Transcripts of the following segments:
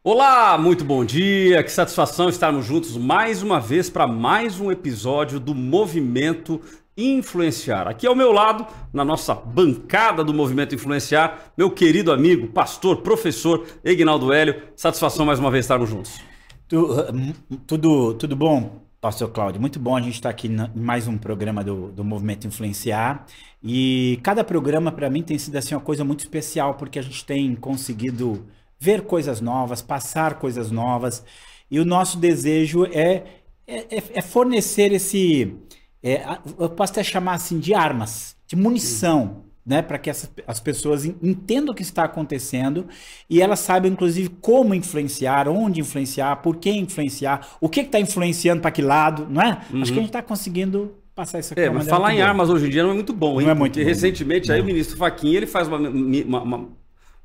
Olá, muito bom dia, que satisfação estarmos juntos mais uma vez para mais um episódio do Movimento Influenciar. Aqui ao meu lado, na nossa bancada do Movimento Influenciar, meu querido amigo, professor Egnaldo Hélio. Satisfação mais uma vez estarmos juntos. Tudo bom, pastor Cláudio? Muito bom a gente estar aqui em mais um programa do Movimento Influenciar. E cada programa para mim tem sido assim uma coisa muito especial, porque a gente tem conseguido ver coisas novas, passar coisas novas, e o nosso desejo é fornecer eu posso até chamar assim de armas, de munição, né, para que as pessoas entendam o que está acontecendo e elas saibam, inclusive, como influenciar, onde influenciar, por que influenciar, o que está influenciando para que lado, não é? Acho que a gente está conseguindo passar isso aqui. Mas falar em armas hoje em dia não é muito bom, hein? Não é muito porque bom. Recentemente aí o ministro Fachin, ele faz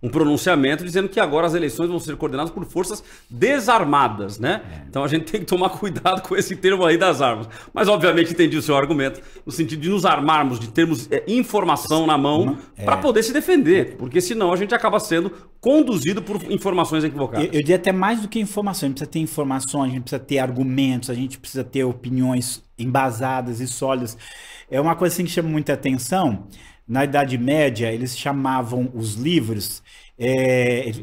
um pronunciamento dizendo que agora as eleições vão ser coordenadas por forças desarmadas, né? Então a gente tem que tomar cuidado com esse termo aí das armas. Mas obviamente entendi o seu argumento, no sentido de nos armarmos, de termos informação na mão para poder se defender, porque senão a gente acaba sendo conduzido por informações equivocadas. Eu diria até mais do que informações, a gente precisa ter informações, a gente precisa ter argumentos, a gente precisa ter opiniões embasadas e sólidas. É uma coisa assim que chama muita atenção. Na Idade Média, eles chamavam os livros,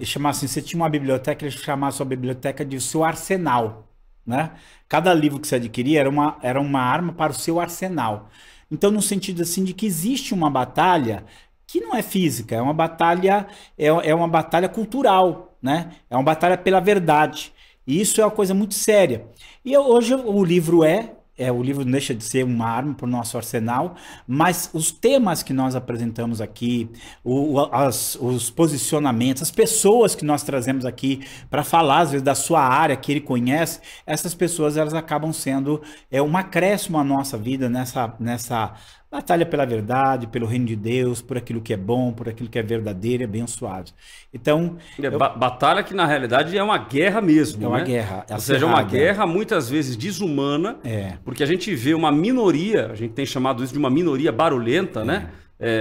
chamavam assim, você tinha uma biblioteca, eles chamavam a sua biblioteca de seu arsenal, né? Cada livro que você adquiria era uma arma para o seu arsenal. Então, no sentido assim de que existe uma batalha que não é física, é uma batalha cultural, né? É uma batalha pela verdade. E isso é uma coisa muito séria. E hoje o livro o livro não deixa de ser uma arma para o nosso arsenal, mas os temas que nós apresentamos aqui, os posicionamentos, as pessoas que nós trazemos aqui para falar, às vezes, da sua área que ele conhece, essas pessoas elas acabam sendo um acréscimo à nossa vida nessa batalha pela verdade, pelo reino de Deus, por aquilo que é bom, por aquilo que é verdadeiro e abençoado. Então, batalha que na realidade é uma guerra mesmo, é uma né? guerra. Ou seja, é uma guerra muitas vezes desumana, porque a gente vê uma minoria, a gente tem chamado isso de uma minoria barulhenta, né?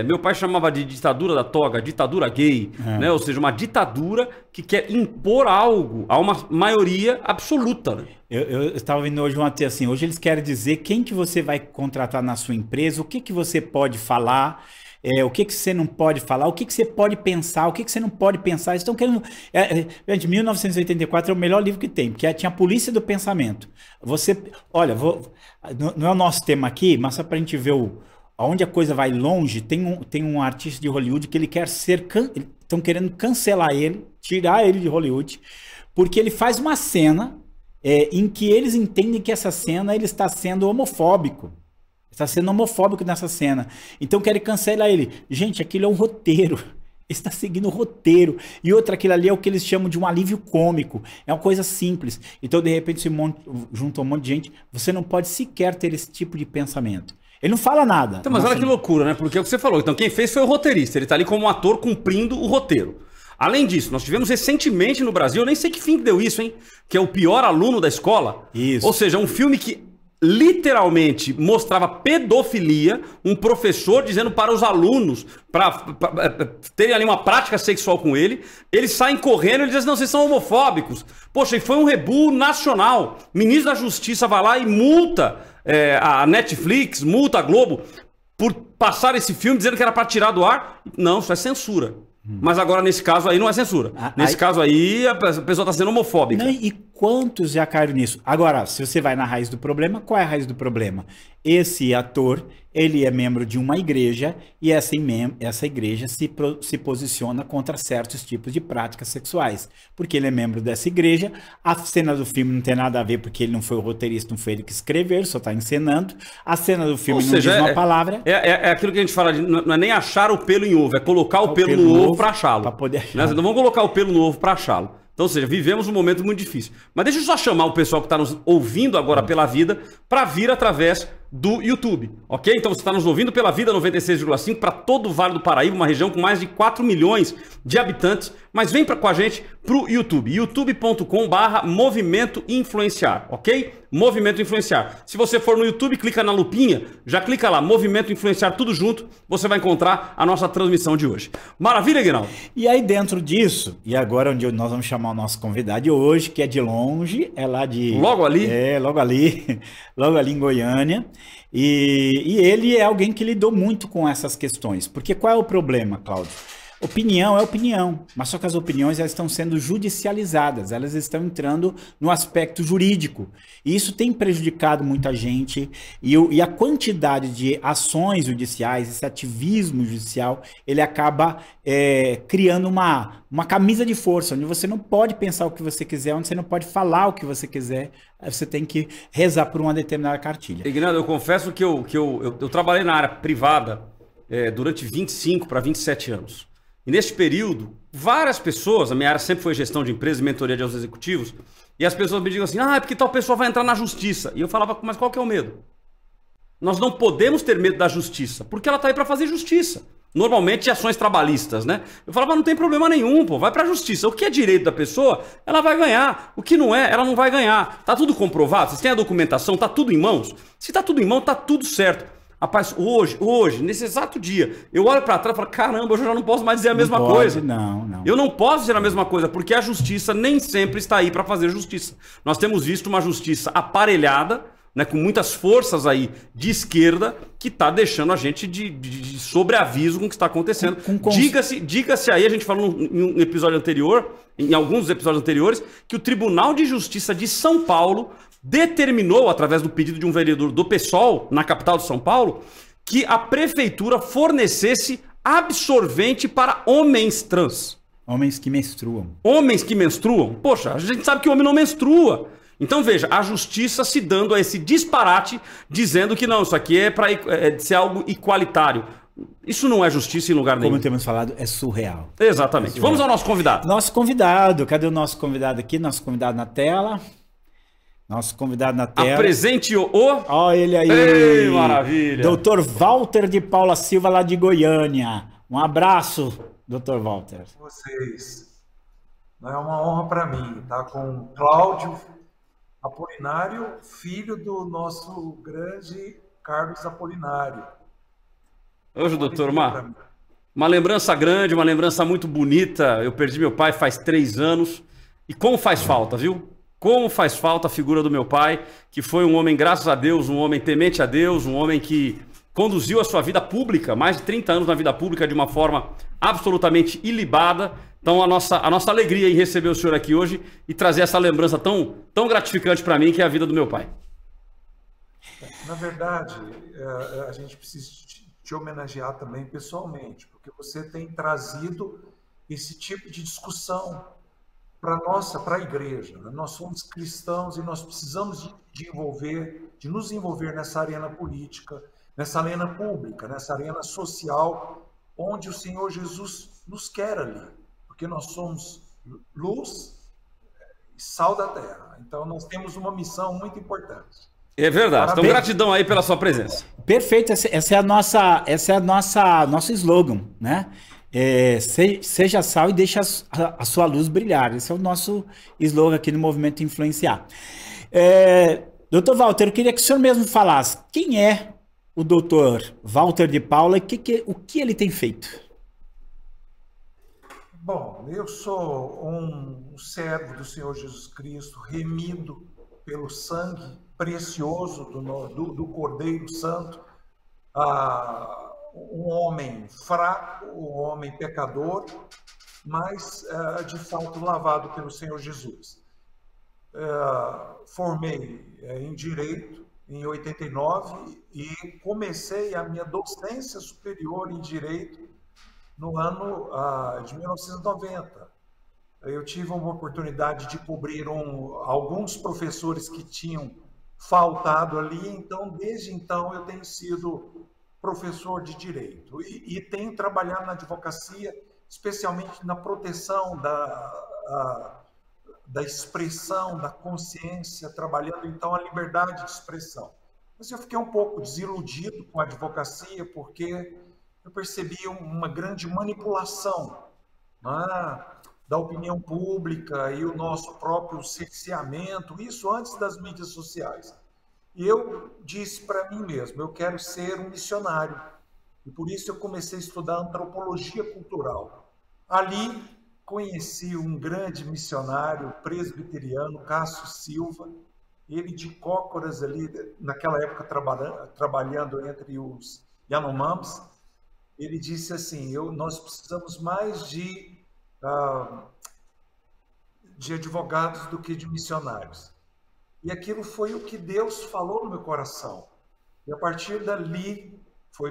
Meu pai chamava de ditadura da toga, ditadura gay, né? Ou seja, uma ditadura que quer impor algo a uma maioria absoluta, né? Eu estava vendo hoje assim, hoje eles querem dizer quem que você vai contratar na sua empresa, o que você pode falar, o que você não pode falar, o que você pode pensar, o que você não pode pensar. Eles estão querendo... Gente, 1984 é o melhor livro que tem, porque tinha a polícia do pensamento. Olha, não é o nosso tema aqui, mas só para a gente ver aonde a coisa vai longe, tem um artista de Hollywood que ele quer estão querendo cancelar ele, tirar ele de Hollywood, porque ele faz uma cena em que eles entendem que essa cena ele está sendo homofóbico. Está sendo homofóbico nessa cena. Então querem cancelar ele. Gente, aquilo é um roteiro. Ele está seguindo o roteiro. E outra, aquilo ali é o que eles chamam de um alívio cômico. É uma coisa simples. Então, de repente, junta um monte de gente. Você não pode sequer ter esse tipo de pensamento. Ele não fala nada. Então, mas olha que loucura, né? Porque é o que você falou. Então, quem fez foi o roteirista. Ele está ali como um ator cumprindo o roteiro. Além disso, nós tivemos recentemente no Brasil, eu nem sei que fim que deu isso, hein? Que é o pior aluno da escola. Isso. Ou seja, um filme que literalmente mostrava pedofilia, um professor dizendo para os alunos para terem ali uma prática sexual com ele, eles saem correndo e dizem assim, não, vocês são homofóbicos. Poxa, e foi um rebu nacional. O ministro da Justiça vai lá e multa a Netflix, multa a Globo por passar esse filme dizendo que era para tirar do ar. Não, isso é censura. Mas agora, nesse caso aí, não é censura. Nesse caso aí, a pessoa está sendo homofóbica. Não, e quantos já caíram nisso? Agora, se você vai na raiz do problema, qual é a raiz do problema? Esse ator, ele é membro de uma igreja e essa igreja se posiciona contra certos tipos de práticas sexuais. Porque ele é membro dessa igreja, a cena do filme não tem nada a ver porque ele não foi o roteirista, não foi ele que escreveu, ele só está encenando. A cena do filme não diz uma palavra. É aquilo que a gente fala, não é nem achar o pelo em ovo, é colocar o pelo no ovo para achá-lo. Para poder achar. Não vamos colocar o pelo no ovo para achá-lo. Então, ou seja, vivemos um momento muito difícil. Mas deixa eu só chamar o pessoal que está nos ouvindo agora pela vida para vir através do YouTube, ok? Então você está nos ouvindo pela Vida 96,5 para todo o Vale do Paraíba, uma região com mais de 4 milhões de habitantes, mas vem com a gente para o YouTube, youtube.com/movimento influenciar, ok? Movimento Influenciar. Se você for no YouTube, clica na lupinha, já clica lá, Movimento Influenciar, tudo junto, você vai encontrar a nossa transmissão de hoje. Maravilha, Aguinaldo? E aí dentro disso, e agora onde nós vamos chamar o nosso convidado de hoje, que é de longe, é lá de... Logo ali? É, logo ali, logo ali em Goiânia. E ele é alguém que lidou muito com essas questões. Porque qual é o problema, Cláudio? Opinião é opinião, mas só que as opiniões elas estão sendo judicializadas, elas estão entrando no aspecto jurídico. E isso tem prejudicado muita gente, e a quantidade de ações judiciais, esse ativismo judicial, ele acaba criando uma camisa de força, onde você não pode pensar o que você quiser, onde você não pode falar o que você quiser, você tem que rezar por uma determinada cartilha. Ignaldo, eu confesso que eu trabalhei na área privada durante 25 para 27 anos. E neste período, várias pessoas, a minha área sempre foi gestão de empresas, mentoria de altos executivos, e as pessoas me digam assim, é porque tal pessoa vai entrar na justiça. E eu falava, mas qual que é o medo? Nós não podemos ter medo da justiça, porque ela está aí para fazer justiça. Normalmente ações trabalhistas, né? Eu falava, não tem problema nenhum, pô, vai para a justiça. O que é direito da pessoa, ela vai ganhar. O que não é, ela não vai ganhar. Tá tudo comprovado, vocês têm a documentação, tá tudo em mãos? Se tá tudo em mão, tá tudo certo. Rapaz, hoje, nesse exato dia, eu olho pra trás e falo, caramba, eu já não posso mais dizer a mesma coisa. Não. Eu não posso dizer a mesma coisa, porque a justiça nem sempre está aí para fazer justiça. Nós temos visto uma justiça aparelhada, né, com muitas forças aí de esquerda, que está deixando a gente de sobreaviso com o que está acontecendo. Diga-se aí, a gente falou em um episódio anterior, em alguns episódios anteriores, que o Tribunal de Justiça de São Paulo determinou, através do pedido de um vereador do PSOL, na capital de São Paulo, que a prefeitura fornecesse absorvente para homens trans. Homens que menstruam. Homens que menstruam? Poxa, a gente sabe que o homem não menstrua. Então veja, a justiça se dando a esse disparate, dizendo que não, isso aqui é para ser algo igualitário. Isso não é justiça em lugar nenhum. Como temos falado, é surreal. Exatamente. É surreal. Vamos ao nosso convidado. Nosso convidado, cadê o nosso convidado aqui? Nosso convidado na tela. Nosso convidado na tela. Apresente-o. Olha ele aí. Ei, maravilha. Doutor Walter de Paula Silva, lá de Goiânia. Um abraço, doutor Walter. Vocês. É uma honra para mim estar com Cláudio Apolinário, filho do nosso grande Carlos Apolinário. Hoje, doutor, uma lembrança grande, uma lembrança muito bonita. Eu perdi meu pai faz 3 anos. E como faz falta, viu? Como faz falta a figura do meu pai, que foi um homem, graças a Deus, um homem temente a Deus, um homem que conduziu a sua vida pública, mais de 30 anos na vida pública, de uma forma absolutamente ilibada. Então, a nossa alegria em receber o senhor aqui hoje e trazer essa lembrança tão gratificante para mim, que é a vida do meu pai. Na verdade, a gente precisa te homenagear também pessoalmente, porque você tem trazido esse tipo de discussão para a igreja. Nós somos cristãos e nós precisamos de nos envolver nessa arena política, nessa arena pública, nessa arena social, onde o Senhor Jesus nos quer ali, porque nós somos luz e sal da terra. Então nós temos uma missão muito importante. É verdade. Parabéns. Então gratidão aí pela sua presença. Perfeito. Essa é a nosso slogan, né? Seja sal e deixe a sua luz brilhar. Esse é o nosso slogan aqui no Movimento Influenciar. Doutor Walter, eu queria que o senhor mesmo falasse quem é o doutor Walter de Paula e o que ele tem feito. Bom, eu sou um servo do Senhor Jesus Cristo, remido pelo sangue precioso do Cordeiro Santo, um homem fraco, um homem pecador, mas de fato lavado pelo Senhor Jesus. Formei em Direito em 89 e comecei a minha docência superior em Direito no ano de 1990. Eu tive uma oportunidade de cobrir alguns professores que tinham faltado ali, então desde então eu tenho sido professor de Direito e tenho trabalhado na advocacia, especialmente na proteção da expressão, da consciência, trabalhando então a liberdade de expressão. Mas eu fiquei um pouco desiludido com a advocacia porque eu percebi uma grande manipulação, né? da opinião pública e o nosso próprio cerceamento, isso antes das mídias sociais. E eu disse para mim mesmo, eu quero ser um missionário. E por isso eu comecei a estudar antropologia cultural. Ali conheci um grande missionário presbiteriano, Cássio Silva, ele de Cócoras ali, naquela época trabalhando entre os Yanomamis. Ele disse assim, nós precisamos mais de advogados do que de missionários. E aquilo foi o que Deus falou no meu coração. E a partir dali, foi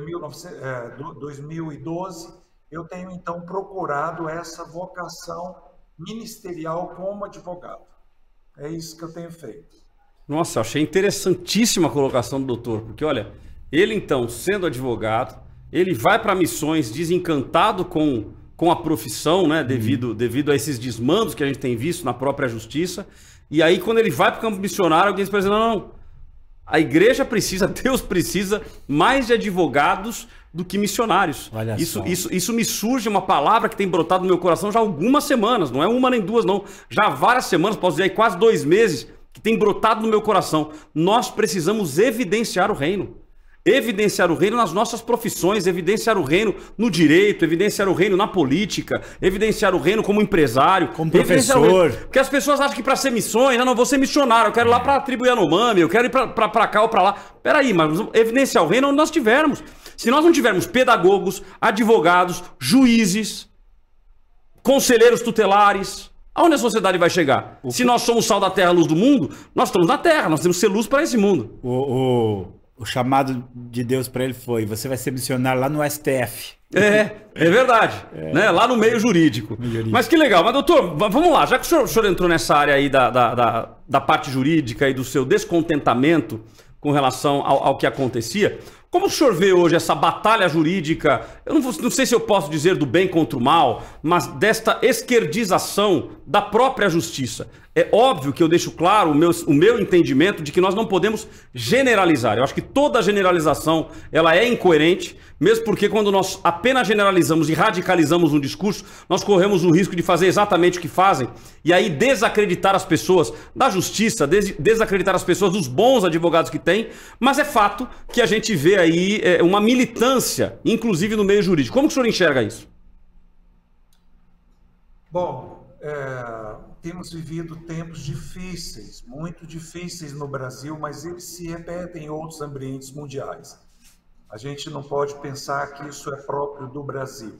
2012, eu tenho então procurado essa vocação ministerial como advogado. É isso que eu tenho feito. Nossa, achei interessantíssima a colocação do doutor, porque olha, ele então, sendo advogado, ele vai para missões desencantado com a profissão, né, devido a esses desmandos que a gente tem visto na própria justiça, e aí quando ele vai para o campo missionário, alguém diz para ele, não, a igreja precisa, Deus precisa mais de advogados do que missionários. Olha só. Isso me surge uma palavra que tem brotado no meu coração já há algumas semanas, não é uma nem duas não, já há várias semanas, posso dizer aí quase 2 meses, que tem brotado no meu coração. Nós precisamos evidenciar o reino. Evidenciar o reino nas nossas profissões, evidenciar o reino no direito, evidenciar o reino na política, evidenciar o reino como empresário, como professor. Porque as pessoas acham que para ser missões, não vou ser missionário, eu quero ir lá para a tribo Yanomami, eu quero ir para cá ou para lá. Peraí, mas evidenciar o reino onde nós tivermos. Se nós não tivermos pedagogos, advogados, juízes, conselheiros tutelares, aonde a sociedade vai chegar? Se nós somos sal da terra, luz do mundo, nós estamos na terra, nós temos que ser luz para esse mundo. O chamado de Deus para ele foi, você vai ser missionário lá no STF. É verdade, né? Lá no meio jurídico. Mas que legal. Mas doutor, vamos lá, já que o senhor entrou nessa área aí da parte jurídica e do seu descontentamento com relação ao que acontecia, como o senhor vê hoje essa batalha jurídica, eu não sei se eu posso dizer do bem contra o mal, mas desta esquerdização da própria justiça? É óbvio que eu deixo claro o meu entendimento de que nós não podemos generalizar. Eu acho que toda generalização ela é incoerente, mesmo porque quando nós apenas generalizamos e radicalizamos um discurso, nós corremos o risco de fazer exatamente o que fazem e aí desacreditar as pessoas da justiça, desacreditar as pessoas dos bons advogados que tem, mas é fato que a gente vê aí uma militância, inclusive no meio jurídico. Como que o senhor enxerga isso? Bom, temos vivido tempos difíceis, muito difíceis no Brasil, mas eles se repetem em outros ambientes mundiais. A gente não pode pensar que isso é próprio do Brasil.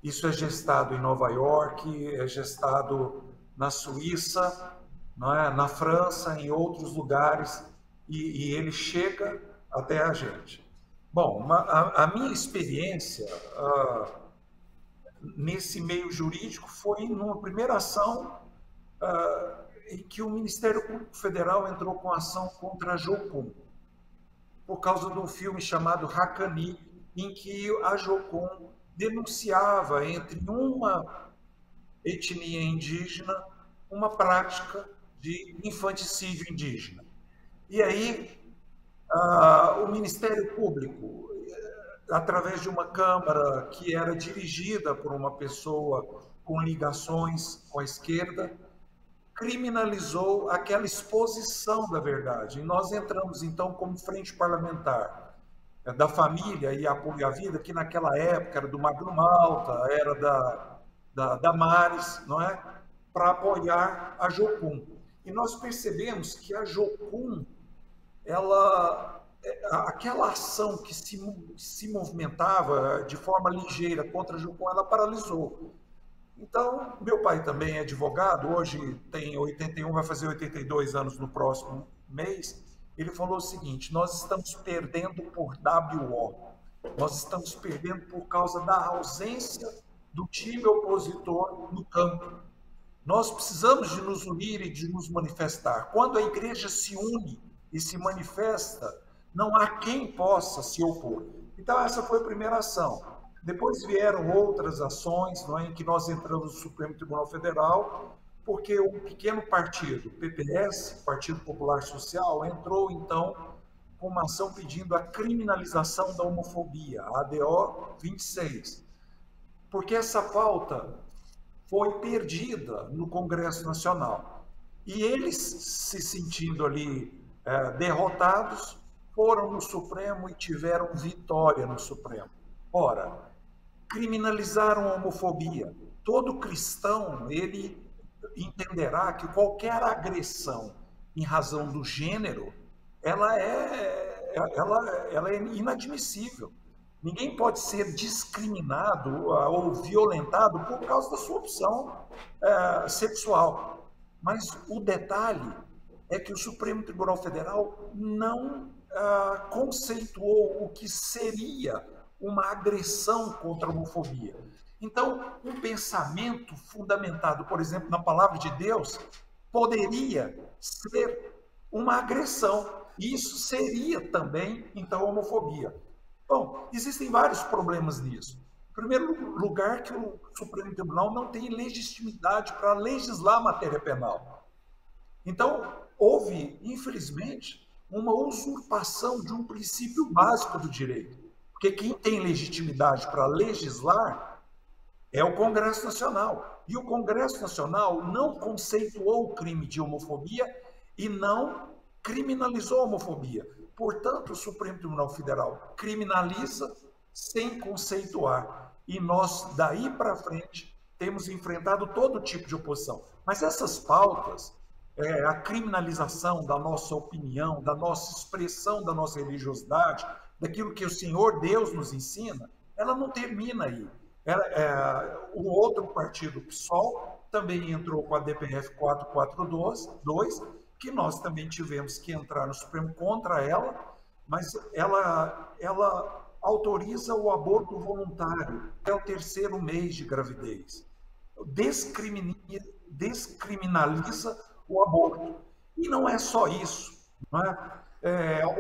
Isso é gestado em Nova York, é gestado na Suíça, não é? Na França, em outros lugares, e ele chega até a gente. Bom, a minha experiência nesse meio jurídico foi numa primeira ação em que o Ministério Público Federal entrou com ação contra a Jocum, por causa de um filme chamado Hakani, em que a Jocum denunciava entre uma etnia indígena uma prática de infanticídio indígena. E aí o Ministério Público, através de uma Câmara que era dirigida por uma pessoa com ligações com a esquerda, criminalizou aquela exposição da verdade. E nós entramos, então, como frente parlamentar da família e apoio à vida, que naquela época era do Magno Malta, era da Damares, não é? Para apoiar a Jocum. E nós percebemos que a Jocum, aquela ação que se movimentava de forma ligeira contra a Jocum, ela paralisou. Então, meu pai também é advogado, hoje tem 81, vai fazer 82 anos no próximo mês. Ele falou o seguinte: nós estamos perdendo por WO, nós estamos perdendo por causa da ausência do time opositor no campo. Nós precisamos de nos unir e de nos manifestar. Quando a igreja se une e se manifesta, não há quem possa se opor. Então, essa foi a primeira ação. Depois vieram outras ações, não é, em que nós entramos no Supremo Tribunal Federal, porque um pequeno partido, PPS, Partido Popular Social, entrou, então, com uma ação pedindo a criminalização da homofobia, a ADO 26. Porque essa pauta foi perdida no Congresso Nacional. E eles, se sentindo ali derrotados, foram no Supremo e tiveram vitória no Supremo. Ora, criminalizaram a homofobia. Todo cristão, ele entenderá que qualquer agressão em razão do gênero, ela é inadmissível. Ninguém pode ser discriminado ou violentado por causa da sua opção sexual. Mas o detalhe é que o Supremo Tribunal Federal não conceituou o que seria uma agressão contra a homofobia. Então, um pensamento fundamentado, por exemplo, na palavra de Deus, poderia ser uma agressão. E isso seria também, então, homofobia. Bom, existem vários problemas nisso. Em primeiro lugar, que o Supremo Tribunal não tem legitimidade para legislar a matéria penal. Então, houve, infelizmente, uma usurpação de um princípio básico do direito. Porque quem tem legitimidade para legislar é o Congresso Nacional. E o Congresso Nacional não conceituou o crime de homofobia e não criminalizou a homofobia. Portanto, o Supremo Tribunal Federal criminaliza sem conceituar. E nós, daí para frente, temos enfrentado todo tipo de oposição. Mas essas pautas, a criminalização da nossa opinião, da nossa expressão, da nossa religiosidade, daquilo que o Senhor Deus nos ensina, ela não termina aí. O outro partido, o PSOL, também entrou com a DPF 442, que nós também tivemos que entrar no Supremo contra ela, mas ela autoriza o aborto voluntário até o 3º mês de gravidez. Descriminaliza o aborto. E não é só isso. Não é?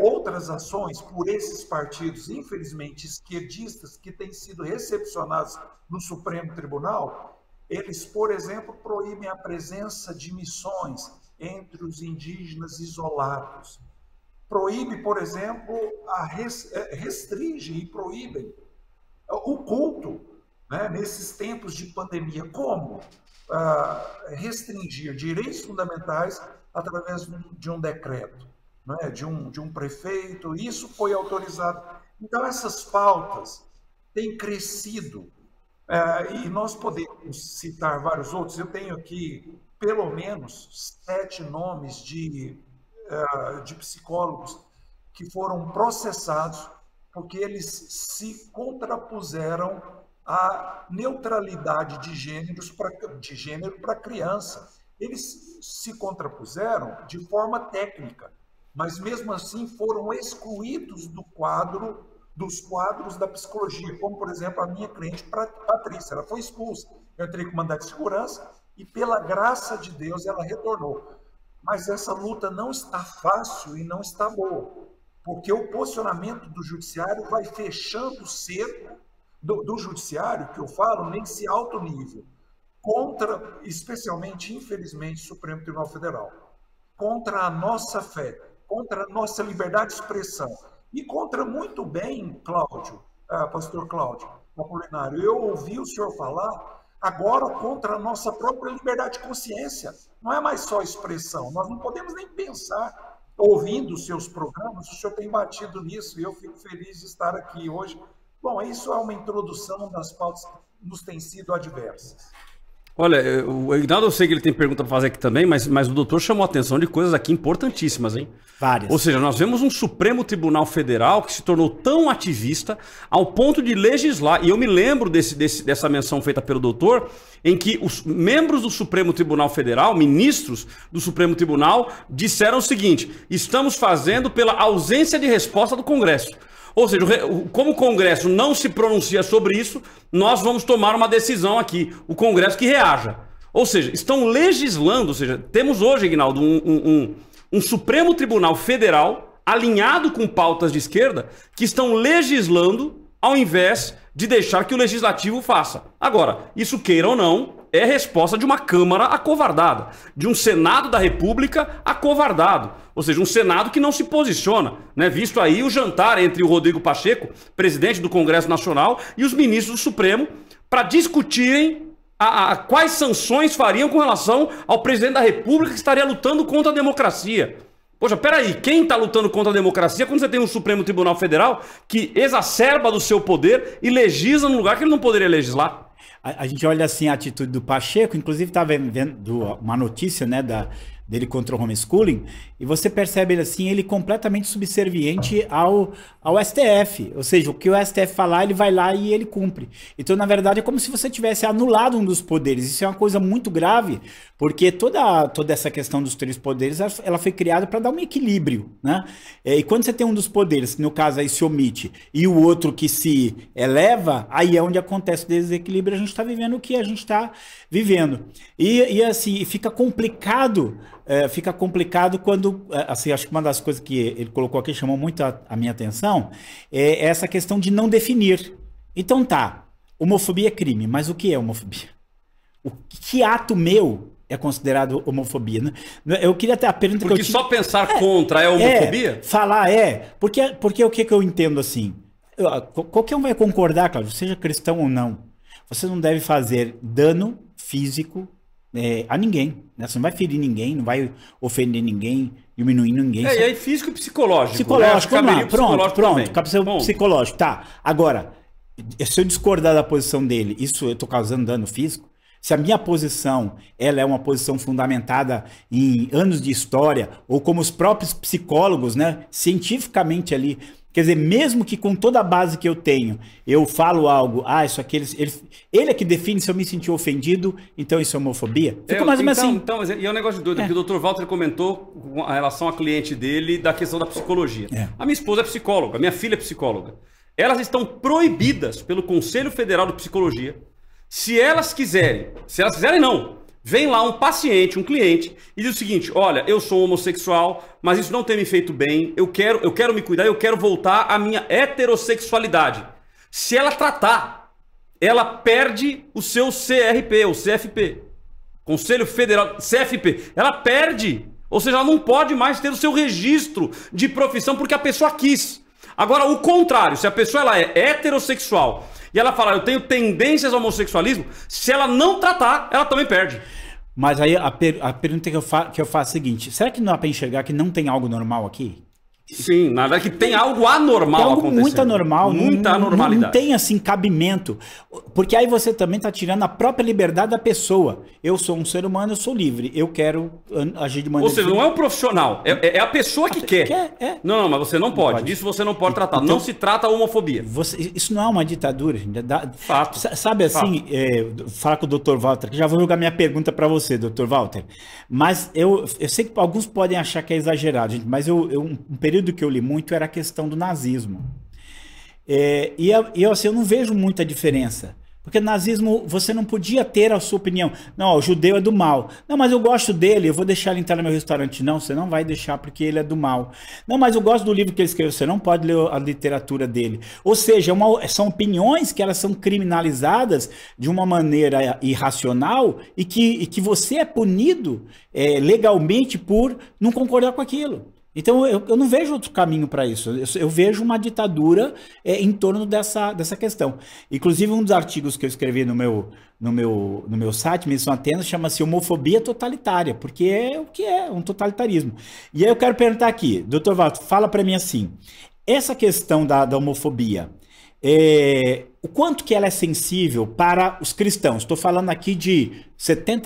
Outras ações por esses partidos, infelizmente, esquerdistas, que têm sido recepcionados no Supremo Tribunal, eles, por exemplo, proíbem a presença de missões entre os indígenas isolados. Proíbe, por exemplo, restringe e proíbem o culto, né, nesses tempos de pandemia. Como restringir direitos fundamentais através de um decreto, né, de um prefeito? Isso foi autorizado. Então, essas pautas têm crescido, e nós podemos citar vários outros. Eu tenho aqui pelo menos 7 nomes de psicólogos que foram processados porque eles se contrapuseram à neutralidade de gênero para criança. Eles se contrapuseram de forma técnica, mas mesmo assim foram excluídos dos quadros da psicologia, como, por exemplo, a minha cliente Patrícia. Ela foi expulsa. Eu entrei com mandado de segurança e, pela graça de Deus, ela retornou. Mas essa luta não está fácil e não está boa, porque o posicionamento do judiciário vai fechando o cerco do judiciário, que eu falo, nesse alto nível, contra, especialmente, infelizmente, o Supremo Tribunal Federal, contra a nossa fé, contra a nossa liberdade de expressão, e contra, muito bem, pastor Cláudio Apolinário, eu ouvi o senhor falar agora contra a nossa própria liberdade de consciência. Não é mais só expressão, nós não podemos nem pensar. Ouvindo os seus programas, o senhor tem batido nisso, e eu fico feliz de estar aqui hoje. Bom, isso é uma introdução das pautas que nos têm sido adversas. Olha, o Ignaldo, eu sei que ele tem pergunta para fazer aqui também, mas o doutor chamou a atenção de coisas aqui importantíssimas, hein? Várias. Ou seja, nós vemos um Supremo Tribunal Federal que se tornou tão ativista ao ponto de legislar, e eu me lembro dessa menção feita pelo doutor, em que os membros do Supremo Tribunal Federal, ministros do Supremo Tribunal, disseram o seguinte: estamos fazendo pela ausência de resposta do Congresso. Ou seja, como o Congresso não se pronuncia sobre isso, nós vamos tomar uma decisão aqui, o Congresso que reaja. Ou seja, estão legislando, ou seja, temos hoje, Ignaldo, um Supremo Tribunal Federal alinhado com pautas de esquerda que estão legislando ao invés de deixar que o Legislativo faça. Agora, isso queira ou não, é resposta de uma Câmara acovardada, de um Senado da República acovardado. Ou seja, um Senado que não se posiciona, né? Visto aí o jantar entre o Rodrigo Pacheco, presidente do Congresso Nacional, e os ministros do Supremo, para discutirem quais sanções fariam com relação ao presidente da República que estaria lutando contra a democracia. Poxa, peraí, quem está lutando contra a democracia quando você tem um Supremo Tribunal Federal que exacerba do seu poder e legisla num lugar que ele não poderia legislar? A gente olha assim a atitude do Pacheco, inclusive estava vendo uma notícia, né, dele contra o homeschooling, e você percebe ele assim, ele completamente subserviente ao STF, ou seja, o que o STF falar, ele vai lá e ele cumpre. Então, na verdade, é como se você tivesse anulado um dos poderes. Isso é uma coisa muito grave, porque toda essa questão dos 3 poderes, ela foi criada para dar um equilíbrio, né? E quando você tem um dos poderes, que no caso aí se omite, e o outro que se eleva, aí é onde acontece o desequilíbrio, a gente está vivendo o que a gente está vivendo. E assim, fica complicado quando, assim, acho que uma das coisas que ele colocou aqui chamou muito a minha atenção, é essa questão de não definir. Então tá, homofobia é crime, mas o que é homofobia? Que ato meu é considerado homofobia? Eu queria até a pergunta porque que eu só pensar contra é homofobia? Falar porque o que eu entendo assim, qualquer um vai concordar, Cláudio, seja cristão ou não, você não deve fazer dano físico a ninguém, né? Você não vai ferir ninguém, não vai ofender ninguém, diminuir ninguém. E aí físico e psicológico. Psicológico, vamos lá, pronto, Bom, psicológico, tá. Agora, se eu discordar da posição dele, isso eu tô causando dano físico? Se a minha posição, ela é uma posição fundamentada em anos de história, ou como os próprios psicólogos, né, cientificamente ali, quer dizer, mesmo que com toda a base que eu tenho, eu falo algo, isso aqui, ele é que define se eu me senti ofendido, então isso é homofobia? Fica mais ou menos assim. Então, e é um negócio de doido, porque o Dr. Walter comentou com relação à cliente dele da questão da psicologia. A minha esposa é psicóloga, a minha filha é psicóloga. Elas estão proibidas pelo Conselho Federal de Psicologia, se elas quiserem não, vem lá um paciente, um cliente, e diz o seguinte: olha, eu sou homossexual, mas isso não tem me feito bem, eu quero me cuidar, eu quero voltar à minha heterossexualidade. Se ela tratar, ela perde o seu CRP, ou CFP. Conselho Federal, CFP. Ela perde, ou seja, ela não pode mais ter o seu registro de profissão porque a pessoa quis. Agora, o contrário, se a pessoa ela é heterossexual e ela fala, eu tenho tendências ao homossexualismo, se ela não tratar, ela também perde. Mas aí a pergunta que eu faço é a seguinte: será que não dá para enxergar que não tem algo normal aqui? Sim, na verdade que tem algo anormal tem algo acontecendo. Muito anormal. Muita anormalidade. Não tem assim cabimento. Porque aí você também está tirando a própria liberdade da pessoa. Eu sou um ser humano, eu sou livre. Eu quero agir de maneira... Ou seja, não é um profissional. É a pessoa que quer. Não, mas você não pode. Disso você não pode tratar. Então, não se trata a homofobia. Isso não é uma ditadura. Fato. Sabe assim, falar com o Dr. Walter, que já vou jogar minha pergunta para você, Dr. Walter. Mas eu sei que alguns podem achar que é exagerado, gente, mas um período que eu li muito era a questão do nazismo. Assim, eu não vejo muita diferença. Porque no nazismo você não podia ter a sua opinião. Não, o judeu é do mal. Não, mas eu gosto dele, eu vou deixar ele entrar no meu restaurante. Não, você não vai deixar porque ele é do mal. Não, mas eu gosto do livro que ele escreveu, você não pode ler a literatura dele. Ou seja, são opiniões que elas são criminalizadas de uma maneira irracional e que você é punido legalmente por não concordar com aquilo. Então eu não vejo outro caminho para isso. Eu vejo uma ditadura em torno dessa questão. Inclusive um dos artigos que eu escrevi no meu site, Missão Atenas, chama-se Homofobia Totalitária, porque é o que é, um totalitarismo. E aí eu quero perguntar aqui, Dr. Walter, fala para mim assim, essa questão da homofobia, o quanto que ela é sensível para os cristãos? Estou falando aqui de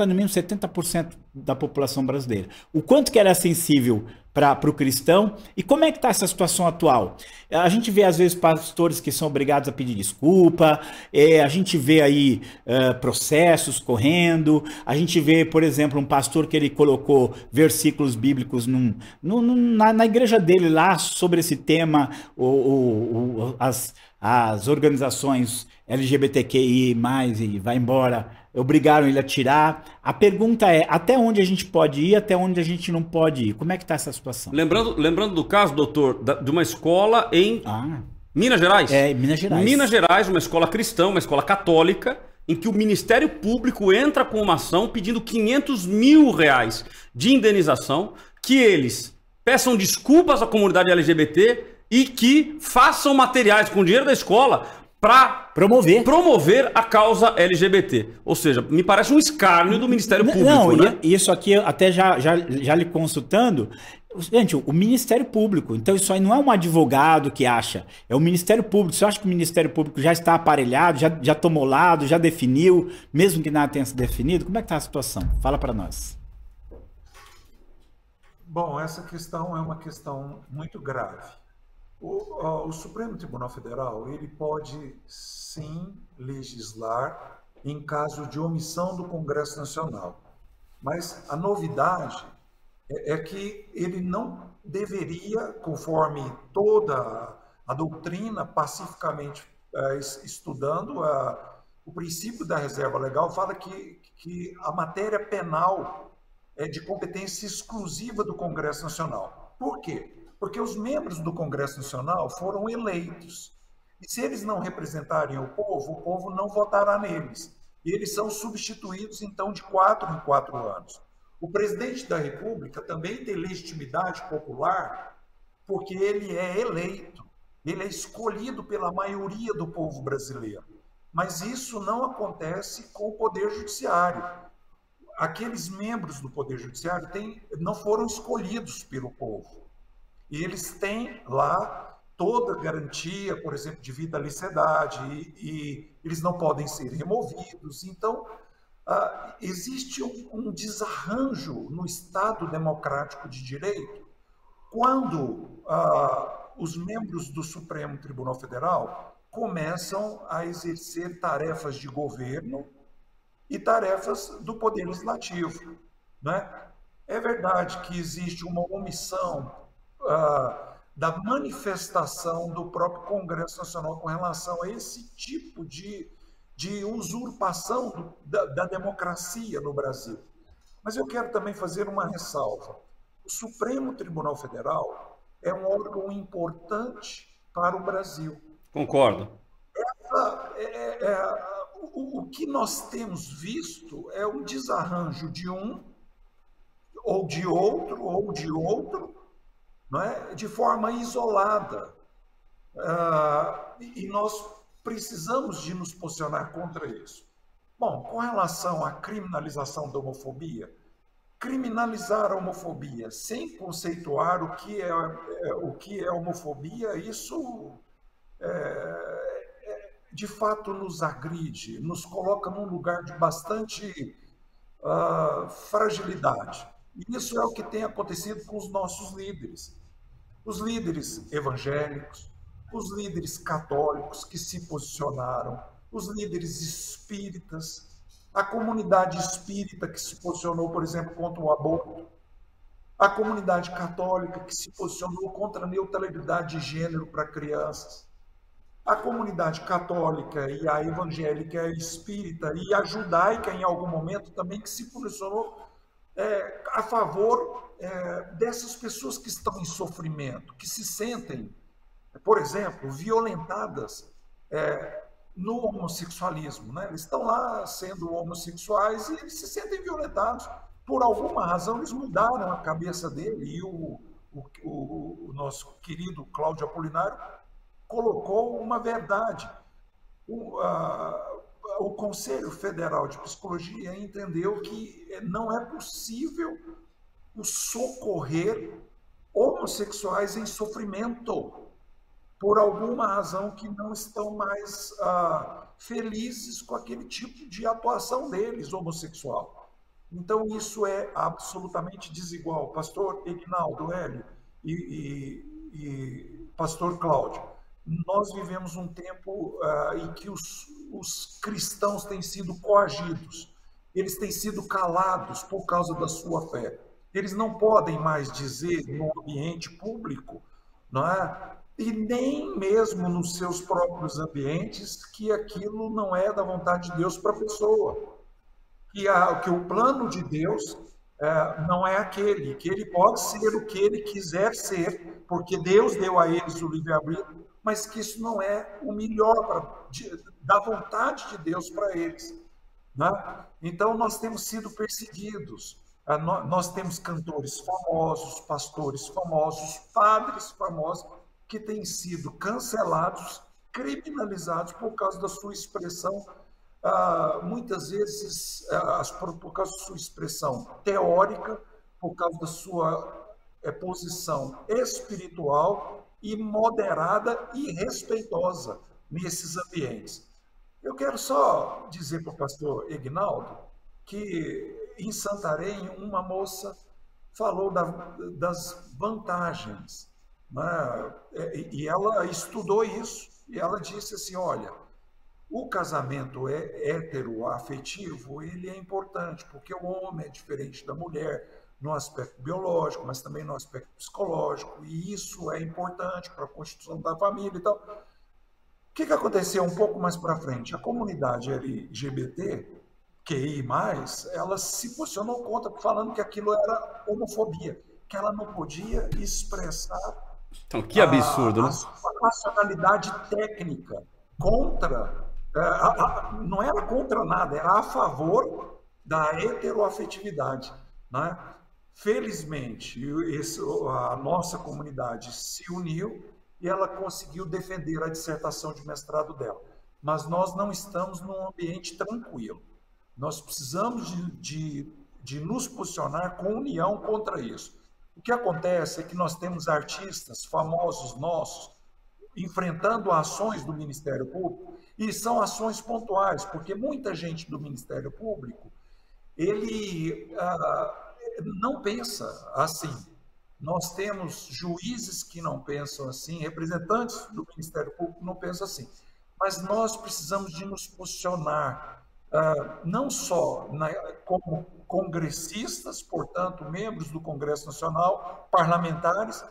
no mínimo 70% da população brasileira. O quanto que ela é sensível para o cristão e como é que está essa situação atual? A gente vê às vezes pastores que são obrigados a pedir desculpa, a gente vê aí processos correndo, a gente vê, por exemplo, um pastor que ele colocou versículos bíblicos na igreja dele lá sobre esse tema, as organizações LGBTQI+, e vai embora, obrigaram ele a tirar. A pergunta é, até onde a gente pode ir, até onde a gente não pode ir? Como é que está essa situação? Lembrando do caso, doutor, de uma escola em Minas Gerais. Minas Gerais. Minas Gerais, uma escola cristã, uma escola católica, em que o Ministério Público entra com uma ação pedindo R$500 mil de indenização, que eles peçam desculpas à comunidade LGBT e que façam materiais com dinheiro da escola para promover a causa LGBT. Ou seja, me parece um escárnio do Ministério Público. Não, né? Isso aqui, até já lhe consultando, gente, o Ministério Público, então isso aí não é um advogado que acha, é o Ministério Público. Você acha que o Ministério Público já está aparelhado, já tomou lado, já definiu, mesmo que nada tenha se definido? Como é que está a situação? Fala para nós. Bom, essa questão é uma questão muito grave. O Supremo Tribunal Federal, ele pode sim legislar em caso de omissão do Congresso Nacional, mas a novidade é que ele não deveria, conforme toda a doutrina, pacificamente estudando o princípio da reserva legal, fala que a matéria penal é de competência exclusiva do Congresso Nacional. Por quê? Porque os membros do Congresso Nacional foram eleitos. E se eles não representarem o povo não votará neles. E eles são substituídos, então, de 4 em 4 anos. O presidente da República também tem legitimidade popular porque ele é eleito. Ele é escolhido pela maioria do povo brasileiro. Mas isso não acontece com o Poder Judiciário. Aqueles membros do Poder Judiciário não foram escolhidos pelo povo. E eles têm lá toda a garantia, por exemplo, de vitaliciedade, e eles não podem ser removidos. Então, existe um desarranjo no Estado democrático de direito quando os membros do Supremo Tribunal Federal começam a exercer tarefas de governo e tarefas do Poder Legislativo, né? É verdade que existe uma omissão da manifestação do próprio Congresso Nacional com relação a esse tipo de usurpação da democracia no Brasil. Mas eu quero também fazer uma ressalva. O Supremo Tribunal Federal é um órgão importante para o Brasil. Concordo. O que nós temos visto é um desarranjo de um, ou de outro, não é? De forma isolada. E nós precisamos de nos posicionar contra isso. Bom, com relação à criminalização da homofobia, criminalizar a homofobia sem conceituar o que é homofobia, isso de fato nos agride, nos coloca num lugar de bastante fragilidade. E isso é o que tem acontecido com os nossos líderes. Os líderes evangélicos, os líderes católicos que se posicionaram, os líderes espíritas, a comunidade espírita que se posicionou, por exemplo, contra o aborto, a comunidade católica que se posicionou contra a neutralidade de gênero para crianças, a comunidade católica e a evangélica, a espírita e a judaica, em algum momento, também que se posicionou a favor dessas pessoas que estão em sofrimento, que se sentem, por exemplo, violentadas no homossexualismo, né? Eles estão lá sendo homossexuais e eles se sentem violentados. Por alguma razão, eles mudaram a cabeça dele e o nosso querido Cláudio Apolinário colocou uma verdade. O Conselho Federal de Psicologia entendeu que não é possível socorrer homossexuais em sofrimento por alguma razão que não estão mais felizes com aquele tipo de atuação deles, homossexual. Então, isso é absolutamente desigual. Pastor Ignaldo, Hélio e Pastor Cláudio, nós vivemos um tempo em que os cristãos têm sido coagidos, eles têm sido calados por causa da sua fé. Eles não podem mais dizer no ambiente público, não é? E nem mesmo nos seus próprios ambientes, que aquilo não é da vontade de Deus para a pessoa. Que o plano de Deus não é aquele, que ele pode ser o que ele quiser ser, porque Deus deu a eles o livre-arbítrio, mas que isso não é o melhor da vontade de Deus para eles. Né? Então, nós temos sido perseguidos. Nós temos cantores famosos, pastores famosos, padres famosos, que têm sido cancelados, criminalizados por causa da sua expressão, muitas vezes por causa da sua expressão teórica, por causa da sua posição espiritual e moderada e respeitosa nesses ambientes. Eu quero só dizer para o pastor Egnaldo que em Santarém uma moça falou das vantagens, né? E ela estudou isso, e ela disse assim, olha, o casamento heteroafetivo, ele é importante, porque o homem é diferente da mulher no aspecto biológico, mas também no aspecto psicológico, e isso é importante para a constituição da família e tal. O que aconteceu um pouco mais para frente? A comunidade LGBT, QI+, ela se posicionou contra, falando que aquilo era homofobia, que ela não podia expressar então, que absurdo, né? A sua racionalidade técnica contra, não era contra nada, era a favor da heteroafetividade, né? Felizmente, a nossa comunidade se uniu e ela conseguiu defender a dissertação de mestrado dela. Mas nós não estamos num ambiente tranquilo. Nós precisamos de nos posicionar com união contra isso. O que acontece é que nós temos artistas famosos nossos enfrentando ações do Ministério Público, e são ações pontuais, porque muita gente do Ministério Público, ele não pensa assim. Nós temos juízes que não pensam assim, representantes do Ministério Público não pensam assim. Mas nós precisamos de nos posicionar, não só como congressistas, portanto, membros do Congresso Nacional, parlamentares,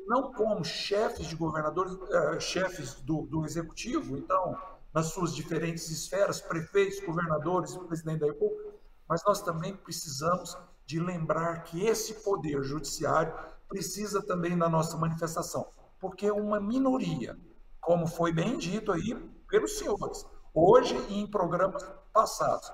não como chefes de governadores, chefes do Executivo, então, nas suas diferentes esferas, prefeitos, governadores e presidente da República, mas nós também precisamos de lembrar que esse poder judiciário precisa também da nossa manifestação, porque uma minoria, como foi bem dito aí pelos senhores, hoje e em programas passados,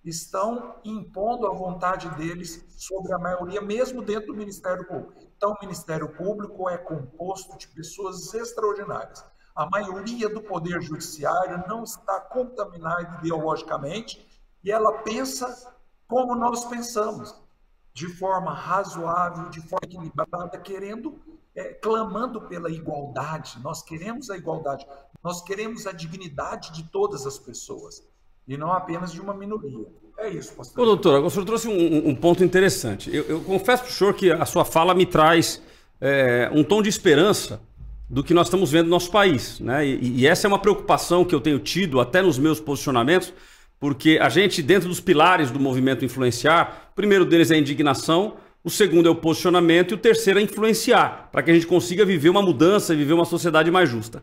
estão impondo a vontade deles sobre a maioria, mesmo dentro do Ministério Público. Então, o Ministério Público é composto de pessoas extraordinárias. A maioria do Poder Judiciário não está contaminada ideologicamente e ela pensa como nós pensamos, de forma razoável, de forma equilibrada, clamando pela igualdade. Nós queremos a igualdade, nós queremos a dignidade de todas as pessoas, e não apenas de uma minoria. É isso, pastor. Ô, doutor, o senhor trouxe um ponto interessante. Eu confesso para o senhor que a sua fala me traz um tom de esperança do que nós estamos vendo no nosso país, né? E essa é uma preocupação que eu tenho tido até nos meus posicionamentos, porque a gente, dentro dos pilares do movimento Influenciar, o primeiro deles é a indignação, o segundo é o posicionamento e o terceiro é influenciar, para que a gente consiga viver uma mudança, viver uma sociedade mais justa.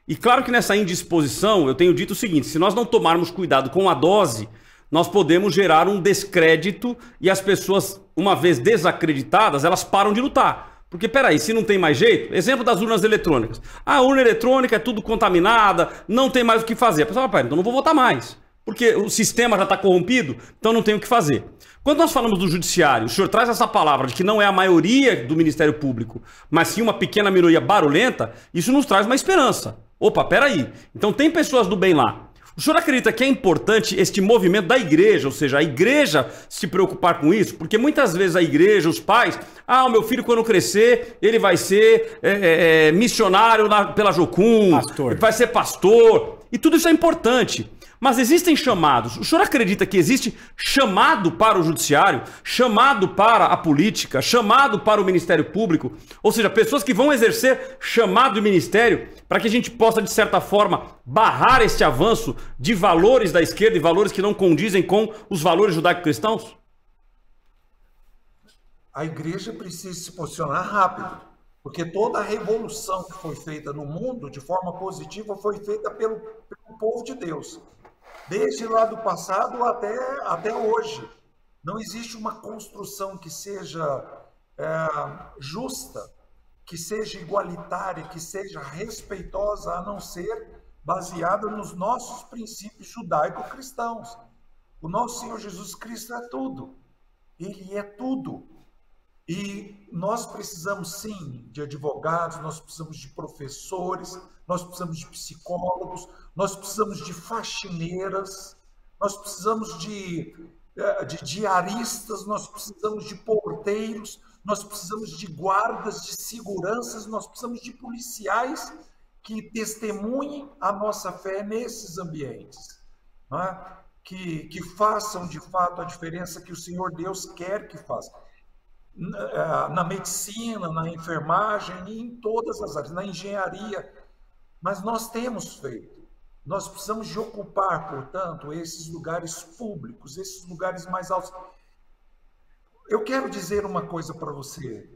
E claro que nessa indisposição, eu tenho dito o seguinte, se nós não tomarmos cuidado com a dose, nós podemos gerar um descrédito e as pessoas, uma vez desacreditadas, elas param de lutar. Porque, peraí, se não tem mais jeito, exemplo das urnas eletrônicas. A urna eletrônica é tudo contaminada, não tem mais o que fazer. A pessoa fala, então não vou votar mais. Porque o sistema já está corrompido, então não tem o que fazer. Quando nós falamos do judiciário, o senhor traz essa palavra de que não é a maioria do Ministério Público, mas sim uma pequena minoria barulhenta, isso nos traz uma esperança. Opa, peraí, então tem pessoas do bem lá. O senhor acredita que é importante este movimento da igreja, ou seja, a igreja se preocupar com isso? Porque muitas vezes a igreja, os pais, o meu filho quando crescer, ele vai ser missionário pela Jocum, vai ser pastor, e tudo isso é importante. Mas existem chamados. O senhor acredita que existe chamado para o judiciário, chamado para a política, chamado para o Ministério Público? Ou seja, pessoas que vão exercer chamado de ministério para que a gente possa, de certa forma, barrar este avanço de valores da esquerda e valores que não condizem com os valores judaico-cristãos? A igreja precisa se posicionar rápido, porque toda a revolução que foi feita no mundo, de forma positiva, foi feita pelo povo de Deus. Desde lá do passado até hoje. Não existe uma construção que seja justa, que seja igualitária, que seja respeitosa, a não ser baseada nos nossos princípios judaico-cristãos. O nosso Senhor Jesus Cristo é tudo. Ele é tudo. E nós precisamos, sim, de advogados, nós precisamos de professores, nós precisamos de psicólogos, nós precisamos de faxineiras, nós precisamos de diaristas, nós precisamos de porteiros, nós precisamos de guardas, de seguranças, nós precisamos de policiais que testemunhem a nossa fé nesses ambientes, não é? Que façam de fato a diferença que o Senhor Deus quer que faça. Na medicina, na enfermagem, e em todas as áreas, na engenharia, mas nós temos feito. Nós precisamos de ocupar, portanto, esses lugares públicos, esses lugares mais altos. Eu quero dizer uma coisa para você,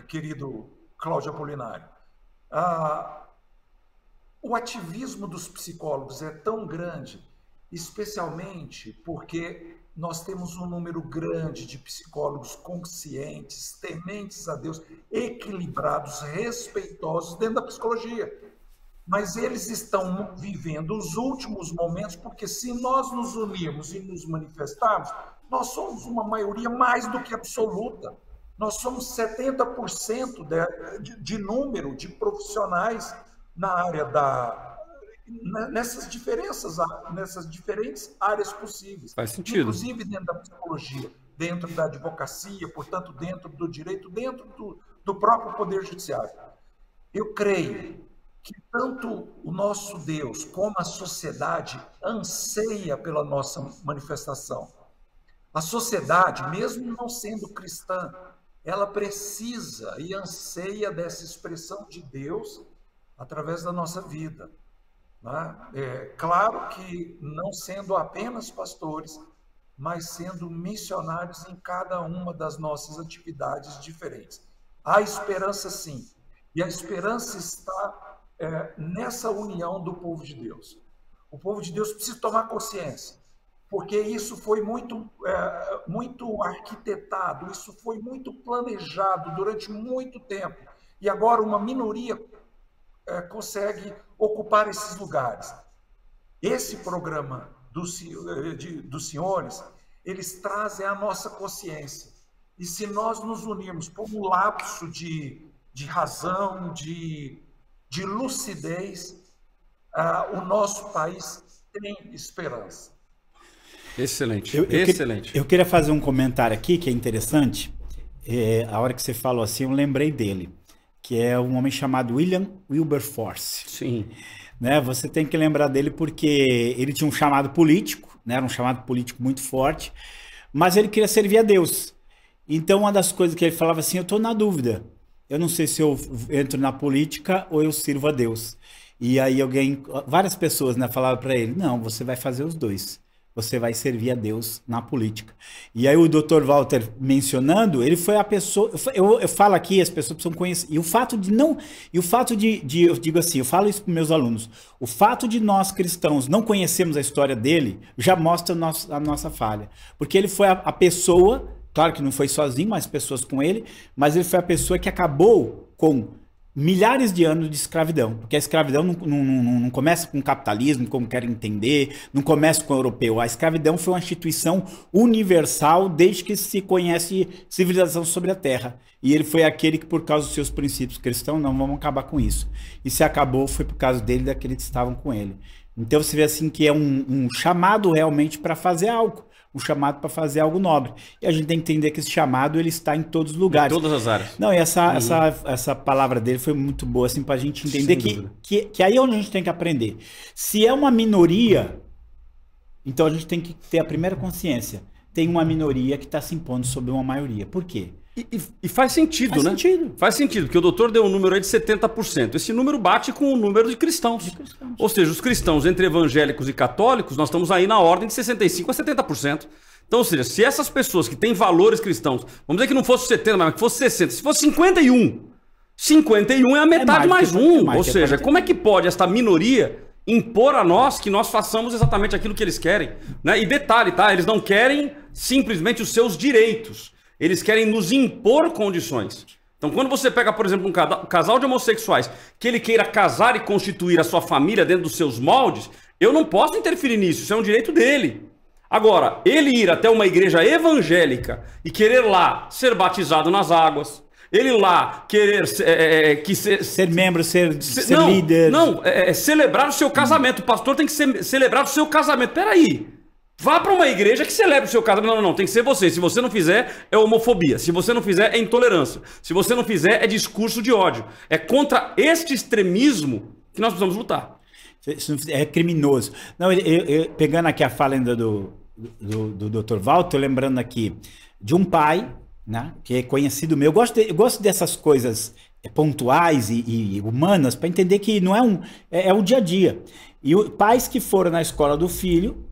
querido Cláudio Apolinário. O ativismo dos psicólogos é tão grande, especialmente porque nós temos um número grande de psicólogos conscientes, tementes a Deus, equilibrados, respeitosos dentro da psicologia. Mas eles estão vivendo os últimos momentos, porque se nós nos unirmos e nos manifestarmos, nós somos uma maioria mais do que absoluta. Nós somos 70% de número de profissionais na área nessas diferentes áreas possíveis. Faz sentido. Inclusive dentro da psicologia, dentro da advocacia, portanto, dentro do direito, dentro do próprio Poder Judiciário. Eu creio que tanto o nosso Deus como a sociedade anseia pela nossa manifestação. A sociedade, mesmo não sendo cristã, ela precisa e anseia dessa expressão de Deus através da nossa vida. Claro que não sendo apenas pastores, mas sendo missionários em cada uma das nossas atividades diferentes. Há esperança, sim, e a esperança está nessa união do povo de Deus. O povo de Deus precisa tomar consciência, porque isso foi muito arquitetado, isso foi muito planejado durante muito tempo, e agora uma minoria consegue ocupar esses lugares. Esse programa dos senhores, eles trazem a nossa consciência. E se nós nos unirmos por um lapso de razão, de lucidez, o nosso país tem esperança. Excelente, excelente. Eu queria fazer um comentário aqui que é interessante. A hora que você falou assim, eu lembrei dele, que é um homem chamado William Wilberforce. Sim. Né? Você tem que lembrar dele porque ele tinha um chamado político, né? Era um chamado político muito forte, mas ele queria servir a Deus. Então, uma das coisas que ele falava assim, eu estou na dúvida. Eu não sei se eu entro na política ou eu sirvo a Deus. E aí várias pessoas, né, falavam para ele, não, você vai fazer os dois. Você vai servir a Deus na política. E aí o Dr. Walter mencionando, ele foi a pessoa... Eu falo aqui, as pessoas precisam conhecer. E o fato de eu digo assim, eu falo isso para meus alunos, o fato de nós cristãos não conhecermos a história dele, já mostra a nossa falha. Porque ele foi a pessoa, claro que não foi sozinho, mas pessoas com ele, mas ele foi a pessoa que acabou com milhares de anos de escravidão, porque a escravidão não começa com o capitalismo, como querem entender, não começa com o europeu. A escravidão foi uma instituição universal desde que se conhece civilização sobre a Terra. E ele foi aquele que, por causa dos seus princípios cristãos, não vamos acabar com isso. E se acabou, foi por causa dele e daqueles que estavam com ele. Então você vê assim que é um chamado realmente para fazer algo. Um chamado para fazer algo nobre. E a gente tem que entender que esse chamado ele está em todos os lugares. Em todas as áreas. Não, e essa palavra dele foi muito boa assim, para a gente entender que aí é onde a gente tem que aprender. Se é uma minoria, então a gente tem que ter a primeira consciência. Tem uma minoria que está se impondo sobre uma maioria. Por quê? E faz sentido, né? Faz sentido, porque o doutor deu um número aí de 70%. Esse número bate com o número de cristãos. Ou seja, os cristãos entre evangélicos e católicos, nós estamos aí na ordem de 65% a 70%. Então, ou seja, se essas pessoas que têm valores cristãos, vamos dizer que não fosse 70%, mas que fosse 60%, se fosse 51%, 51% é a metade mais um. Ou seja, como é que pode esta minoria impor a nós que nós façamos exatamente aquilo que eles querem? Né? E detalhe, tá? Eles não querem simplesmente os seus direitos. Eles querem nos impor condições. Então, quando você pega, por exemplo, um casal de homossexuais, que ele queira casar e constituir a sua família dentro dos seus moldes, eu não posso interferir nisso, isso é um direito dele. Agora, ele ir até uma igreja evangélica e querer lá ser batizado nas águas, ele lá querer ser membro, ser não, líder. Não, celebrar o seu casamento. O pastor tem que celebrar o seu casamento. Peraí. Vá para uma igreja que celebre o seu casamento. Não, tem que ser você. Se você não fizer, é homofobia. Se você não fizer, é intolerância. Se você não fizer, é discurso de ódio. É contra este extremismo que nós precisamos lutar. É criminoso. Não, pegando aqui a fala ainda do Dr. Walter, lembrando aqui de um pai, né, que é conhecido meu. Eu gosto dessas coisas pontuais e humanas para entender que não é o dia a dia. E pais que foram na escola do filho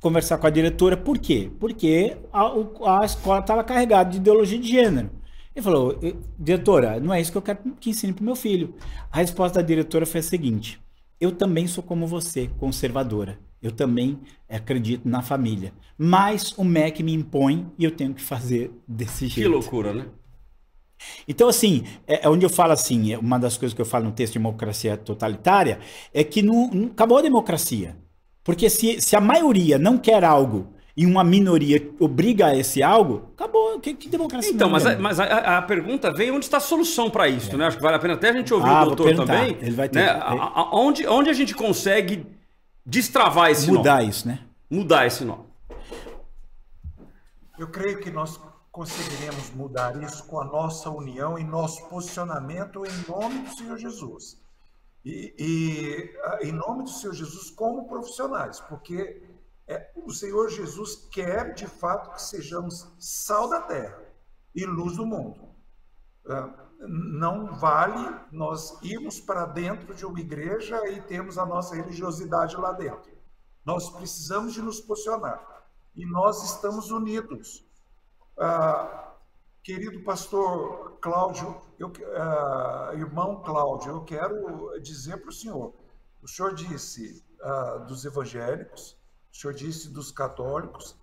conversar com a diretora, por quê? Porque a escola estava carregada de ideologia de gênero. Ele falou, diretora, não é isso que eu quero que ensine para o meu filho. A resposta da diretora foi a seguinte: eu também sou como você, conservadora. Eu também acredito na família. Mas o MEC me impõe e eu tenho que fazer desse jeito. Que loucura, né? Então, assim, onde eu falo assim, uma das coisas que eu falo no texto de democracia totalitária, é que não acabou a democracia. Porque se a maioria não quer algo e uma minoria obriga a esse algo, acabou. Que democracia? Então, mas a pergunta vem onde está a solução para isso, né? Acho que vale a pena até a gente ouvir o doutor também. Ele vai ter, né? Onde a gente consegue destravar esse nó? Mudar isso, né? Mudar esse nó. Eu creio que nós conseguiremos mudar isso com a nossa união e nosso posicionamento em nome do Senhor Jesus. E em nome do Senhor Jesus como profissionais, porque o Senhor Jesus quer de fato que sejamos sal da terra e luz do mundo. Não vale nós irmos para dentro de uma igreja e termos a nossa religiosidade lá dentro. Nós precisamos de nos posicionar e nós estamos unidos. Querido pastor Cláudio, irmão Cláudio, eu quero dizer para o senhor disse dos evangélicos, o senhor disse dos católicos,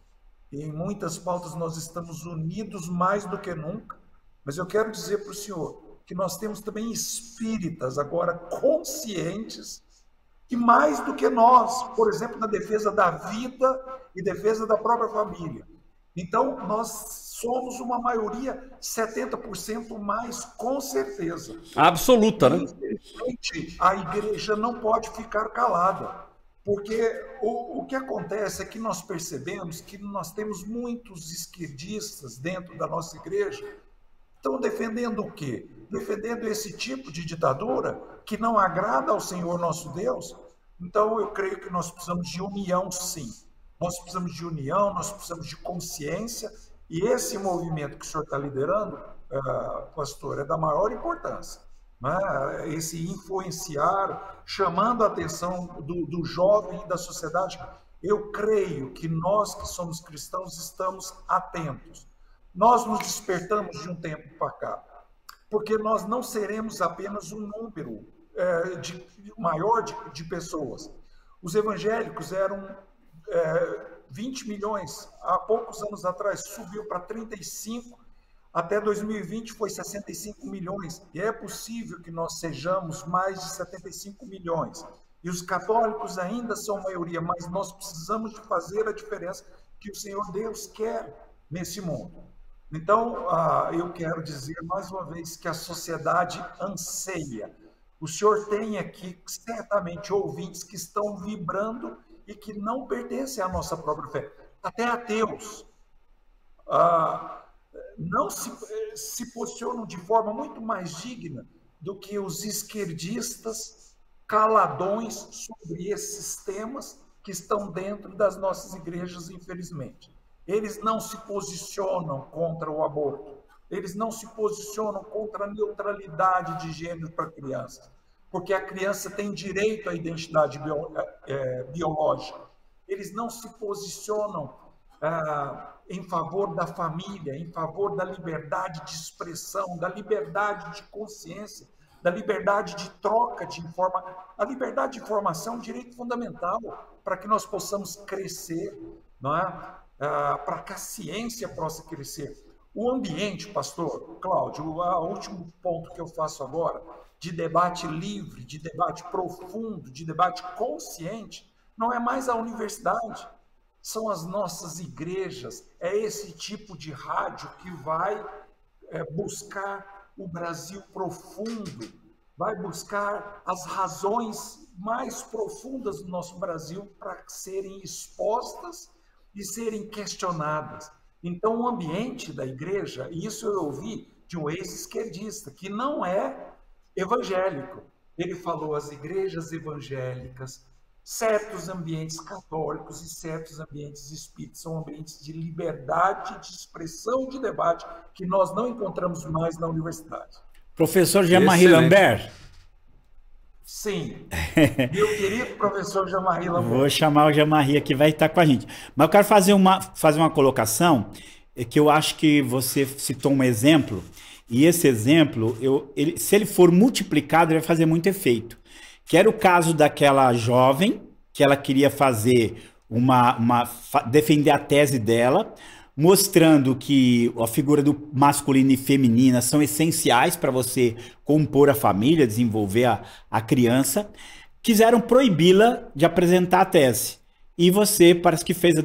e em muitas pautas nós estamos unidos mais do que nunca, mas eu quero dizer para o senhor que nós temos também espíritas agora conscientes, e mais do que nós, por exemplo, na defesa da vida e defesa da própria família. Então, nós somos uma maioria 70% mais, com certeza. Absoluta, né? Infelizmente, a igreja não pode ficar calada, porque o que acontece é que nós percebemos que nós temos muitos esquerdistas dentro da nossa igreja, estão defendendo o quê? Defendendo esse tipo de ditadura que não agrada ao Senhor nosso Deus. Então, eu creio que nós precisamos de união, sim. Nós precisamos de união, nós precisamos de consciência, e esse movimento que o senhor está liderando, pastor, é da maior importância. Né? Esse influenciar, chamando a atenção do jovem e da sociedade. Eu creio que nós que somos cristãos estamos atentos. Nós nos despertamos de um tempo para cá, porque nós não seremos apenas um número maior de pessoas. Os evangélicos eram 20 milhões, há poucos anos atrás subiu para 35, até 2020 foi 65 milhões, e é possível que nós sejamos mais de 75 milhões. E os católicos ainda são maioria, mas nós precisamos de fazer a diferença que o Senhor Deus quer nesse mundo. Então, eu quero dizer mais uma vez que a sociedade anseia. O senhor tem aqui certamente ouvintes que estão vibrando e que não pertencem à nossa própria fé. Até ateus não se posicionam de forma muito mais digna do que os esquerdistas caladões sobre esses temas que estão dentro das nossas igrejas, infelizmente. Eles não se posicionam contra o aborto, eles não se posicionam contra a neutralidade de gênero para crianças, porque a criança tem direito à identidade biológica. Eles não se posicionam em favor da família, em favor da liberdade de expressão, da liberdade de consciência, da liberdade de troca de informação. A liberdade de informação é um direito fundamental para que nós possamos crescer, não é? Para que a ciência possa crescer. O ambiente, pastor Cláudio, o último ponto que eu faço agora, de debate livre, de debate profundo, de debate consciente, não é mais a universidade. são as nossas igrejas, é esse tipo de rádio que vai buscar o Brasil profundo, vai buscar as razões mais profundas do nosso Brasil para serem expostas e serem questionadas. Então, o ambiente da igreja, e isso eu ouvi de um ex-esquerdista, que não é evangélico. Ele falou as igrejas evangélicas, certos ambientes católicos e certos ambientes espíritas são ambientes de liberdade, de expressão, de debate, que nós não encontramos mais na universidade. Professor Jean-Marie Lambert. Sim, meu querido professor Jean-Marie Lambert. Vou chamar o Jean-Marie aqui, vai estar com a gente. Mas eu quero fazer uma colocação, que eu acho que você citou um exemplo, e esse exemplo, se ele for multiplicado, ele vai fazer muito efeito. Que era o caso daquela jovem, que ela queria fazer defender a tese dela, mostrando que a figura do masculino e feminina são essenciais para você compor a família, desenvolver a criança. Quiseram proibi-la de apresentar a tese. E você parece que fez a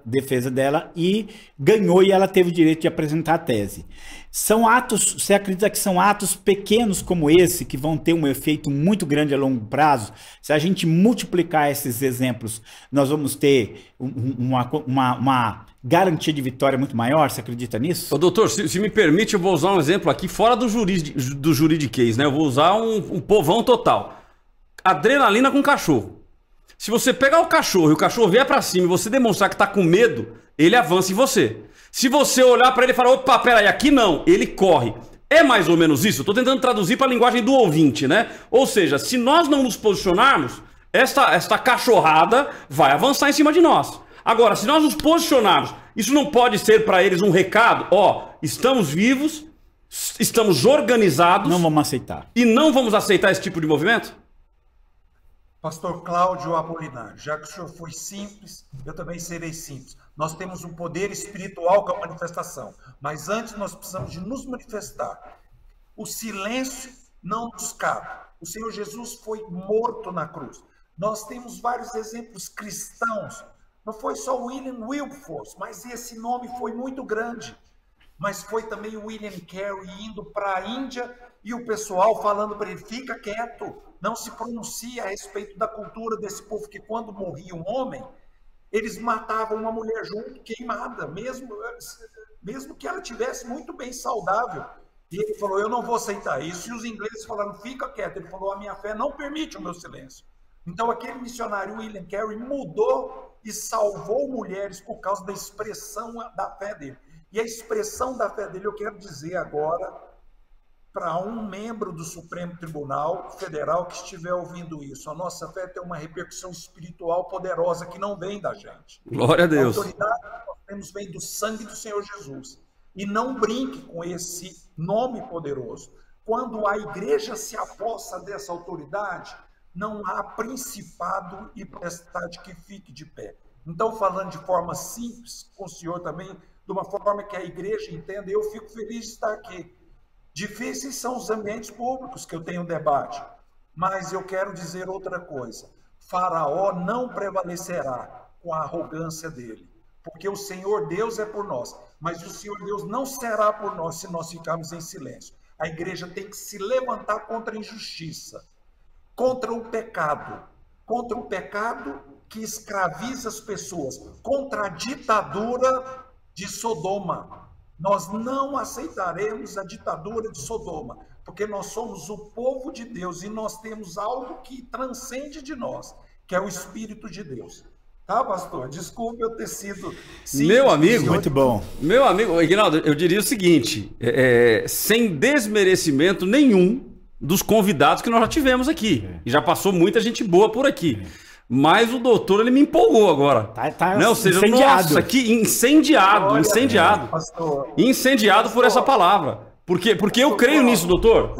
defesa dela e ganhou, e ela teve o direito de apresentar a tese. São atos, você acredita que são atos pequenos como esse que vão ter um efeito muito grande a longo prazo? Se a gente multiplicar esses exemplos, nós vamos ter uma garantia de vitória muito maior? Você acredita nisso? Ô, doutor, se me permite, eu vou usar um exemplo aqui fora do juridiquês, né? Eu vou usar um povão total. Adrenalina com cachorro. Se você pegar o cachorro e o cachorro vier pra cima e você demonstrar que tá com medo, ele avança em você. Se você olhar pra ele e falar, opa, peraí, aqui não, ele corre. É mais ou menos isso? Eu tô tentando traduzir pra linguagem do ouvinte, né? Ou seja, se nós não nos posicionarmos, esta cachorrada vai avançar em cima de nós. Agora, se nós nos posicionarmos, isso não pode ser pra eles um recado, ó, estamos vivos, estamos organizados. Não vamos aceitar. E não vamos aceitar esse tipo de movimento? Pastor Cláudio Apolinário, já que o senhor foi simples, eu também serei simples. Nós temos um poder espiritual com a manifestação, mas antes nós precisamos de nos manifestar. O silêncio não nos cabe. O Senhor Jesus foi morto na cruz. Nós temos vários exemplos cristãos. Não foi só William Wilberforce, mas esse nome foi muito grande. Mas foi também o William Carey indo para a Índia e o pessoal falando para ele, fica quieto, não se pronuncia a respeito da cultura desse povo, que quando morria um homem, eles matavam uma mulher junto, queimada, mesmo que ela tivesse muito bem saudável. E ele falou, eu não vou aceitar isso. E os ingleses falaram, fica quieto. Ele falou, a minha fé não permite o meu silêncio. Então aquele missionário William Carey mudou e salvou mulheres por causa da expressão da fé dele. E a expressão da fé dele, eu quero dizer agora, para um membro do Supremo Tribunal Federal que estiver ouvindo isso, a nossa fé tem uma repercussão espiritual poderosa que não vem da gente. Glória a Deus. A autoridade que nós temos vem do sangue do Senhor Jesus. E não brinque com esse nome poderoso. Quando a igreja se apossa dessa autoridade, não há principado e potestade que fique de pé. Então, falando de forma simples com o senhor também, de uma forma que a igreja entenda, eu fico feliz de estar aqui. Difíceis são os ambientes públicos que eu tenho debate, mas eu quero dizer outra coisa. Faraó não prevalecerá com a arrogância dele, porque o Senhor Deus é por nós, mas o Senhor Deus não será por nós se nós ficarmos em silêncio. A igreja tem que se levantar contra a injustiça, contra o pecado que escraviza as pessoas, contra a ditadura de Sodoma. Nós não aceitaremos a ditadura de Sodoma, porque nós somos o povo de Deus e nós temos algo que transcende de nós, que é o Espírito de Deus. Tá, pastor? Desculpe eu ter sido... Meu amigo, muito bom. Meu amigo, Ignaldo, eu diria o seguinte, sem desmerecimento nenhum dos convidados que nós já tivemos aqui. E já passou muita gente boa por aqui. Mas o doutor, ele me empolgou agora. Tá né? Ou seja, incendiado. Nossa, que incendiado, Olha, incendiado. Pastor, Incendiado por essa palavra. Porque eu creio nisso, doutor.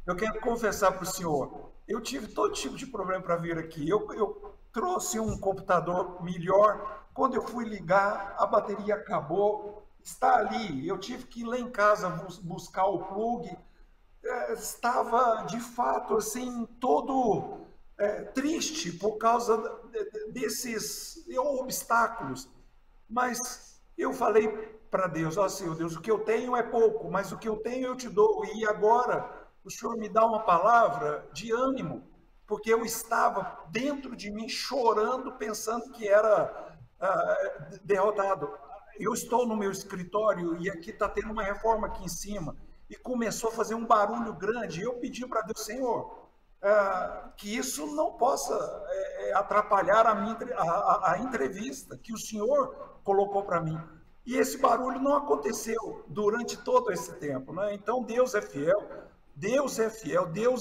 Eu quero confessar para o senhor, eu tive todo tipo de problema para vir aqui. Eu trouxe um computador melhor, quando eu fui ligar, a bateria acabou, está ali. Eu tive que ir lá em casa buscar o plug. Estava, de fato, assim, todo triste por causa desses obstáculos. Mas eu falei para Deus, ó Senhor Deus, o que eu tenho é pouco, mas o que eu tenho eu te dou. E agora o Senhor me dá uma palavra de ânimo, porque eu estava dentro de mim chorando, pensando que era derrotado. Eu estou no meu escritório e aqui está tendo uma reforma aqui em cima, e começou a fazer um barulho grande, e eu pedi para Deus, Senhor, que isso não possa atrapalhar a entrevista que o Senhor colocou para mim. E esse barulho não aconteceu durante todo esse tempo, né? Então Deus é fiel, Deus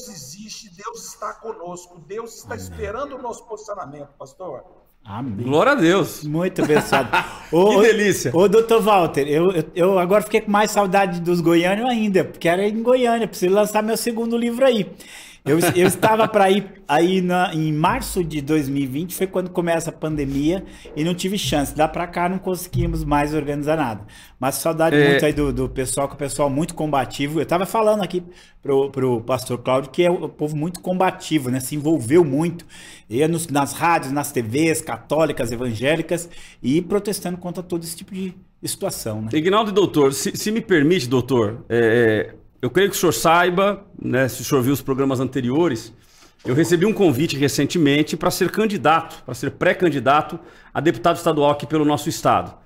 existe, Deus está conosco, Deus está esperando o nosso posicionamento, pastor. Amém. Glória a Deus. Muito abençoado. Que delícia. Ô, doutor Walter, eu agora fiquei com mais saudade dos goianos ainda, porque era em Goiânia, preciso lançar meu segundo livro aí. Eu estava para ir aí em março de 2020, foi quando começa a pandemia, e não tive chance. Lá para cá não conseguimos mais organizar nada. Mas saudade muito aí do pessoal, que é o pessoal muito combativo. Eu estava falando aqui pro pastor Cláudio que é o povo muito combativo, né? Se envolveu muito. Ia nas rádios, nas TVs católicas, evangélicas, e protestando contra todo esse tipo de situação, né? Ignaldo e doutor, se me permite, doutor, eu creio que o senhor saiba, né, se o senhor viu os programas anteriores, eu recebi um convite recentemente para ser candidato, para ser pré-candidato a deputado estadual aqui pelo nosso estado.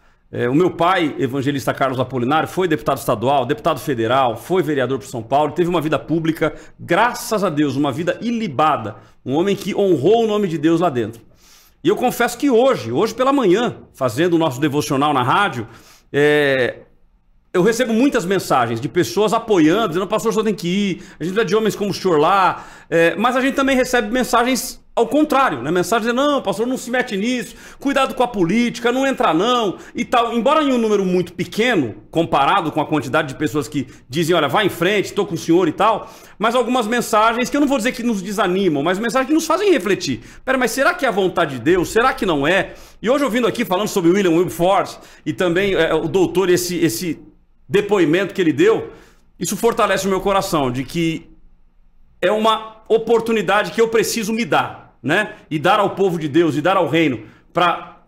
O meu pai, evangelista Carlos Apolinário, foi deputado estadual, deputado federal, foi vereador por São Paulo, teve uma vida pública, graças a Deus, uma vida ilibada, um homem que honrou o nome de Deus lá dentro. E eu confesso que hoje pela manhã, fazendo o nosso devocional na rádio, eu recebo muitas mensagens de pessoas apoiando, dizendo, pastor, o senhor tem que ir, a gente precisa de homens como o senhor lá, mas a gente também recebe mensagens ao contrário, né? Mensagens dizendo, não, pastor, não se mete nisso, cuidado com a política, não entra não, e tal. Embora em um número muito pequeno, comparado com a quantidade de pessoas que dizem, olha, vai em frente, estou com o senhor e tal, mas algumas mensagens que eu não vou dizer que nos desanimam, mas mensagens que nos fazem refletir. Pera, mas será que é a vontade de Deus? Será que não é? E hoje ouvindo aqui, falando sobre William Wilberforce, e também o doutor, esse depoimento que ele deu, isso fortalece o meu coração, de que é uma oportunidade que eu preciso me dar, né? E dar ao povo de Deus, e dar ao reino, para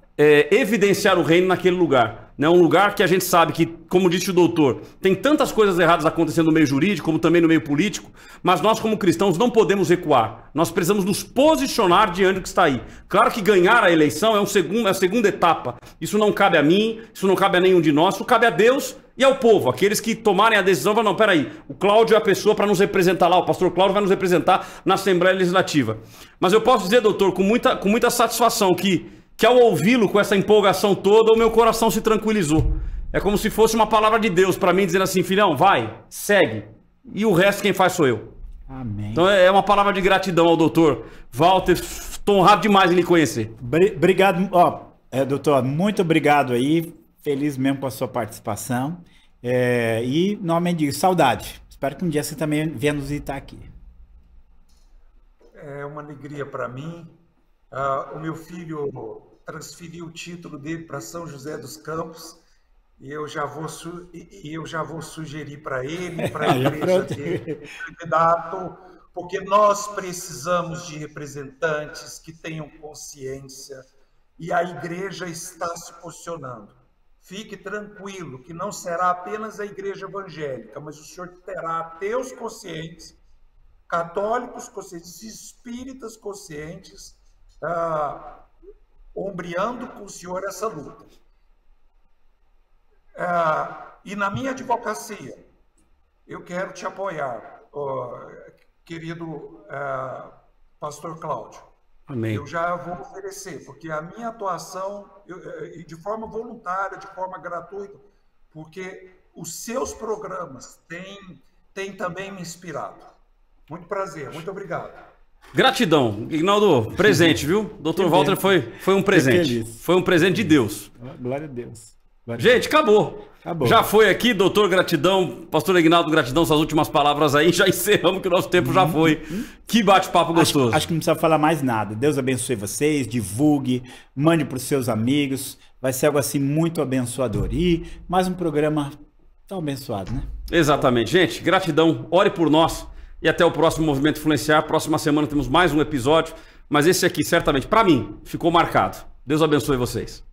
evidenciar o reino naquele lugar. Né? Um lugar que a gente sabe que, como disse o doutor, tem tantas coisas erradas acontecendo no meio jurídico, como também no meio político, mas nós como cristãos não podemos recuar. Nós precisamos nos posicionar diante do que está aí. Claro que ganhar a eleição é a segunda etapa. Isso não cabe a mim, isso não cabe a nenhum de nós, isso cabe a Deus e ao povo. Aqueles que tomarem a decisão, falam, não, peraí, o Cláudio é a pessoa para nos representar lá, o pastor Cláudio vai nos representar na Assembleia Legislativa. Mas eu posso dizer, doutor, com muita satisfação que ao ouvi-lo com essa empolgação toda, o meu coração se tranquilizou. É como se fosse uma palavra de Deus para mim, dizendo assim, filhão, vai, segue. E o resto quem faz sou eu. Amém. Então é uma palavra de gratidão ao doutor Walter. Estou honrado demais em lhe conhecer. Obrigado, doutor, muito obrigado aí. Feliz mesmo com a sua participação. E, novamente, saudade. Espero que um dia você também venha nos visitar aqui. É uma alegria para mim. O meu filho transferiu o título dele para São José dos Campos, e eu já vou sugerir para ele, para a igreja dele, candidato, porque nós precisamos de representantes que tenham consciência, e a igreja está se posicionando. Fique tranquilo que não será apenas a igreja evangélica, mas o senhor terá ateus conscientes, católicos conscientes, espíritas conscientes, ombreando com o senhor essa luta. E na minha advocacia, eu quero te apoiar, querido pastor Cláudio. Amém. Eu já vou oferecer, porque a minha atuação, de forma voluntária, de forma gratuita, porque os seus programas têm também me inspirado. Muito prazer, muito obrigado. Gratidão, Ignaldo, presente, viu? Dr. Walter foi um presente. Foi um presente de Deus. Glória a Deus. Gente, acabou. Já foi aqui, doutor, gratidão. Pastor Ignaldo, gratidão, suas últimas palavras aí. Já encerramos que o nosso tempo já foi. Que bate-papo gostoso. Acho que não precisa falar mais nada. Deus abençoe vocês, divulgue, mande para os seus amigos. Vai ser algo assim muito abençoador. E mais um programa tão abençoado, né? Exatamente. Gente, gratidão. Ore por nós. E até o próximo Movimento Influenciar. Próxima semana temos mais um episódio. Mas esse aqui, certamente, para mim, ficou marcado. Deus abençoe vocês.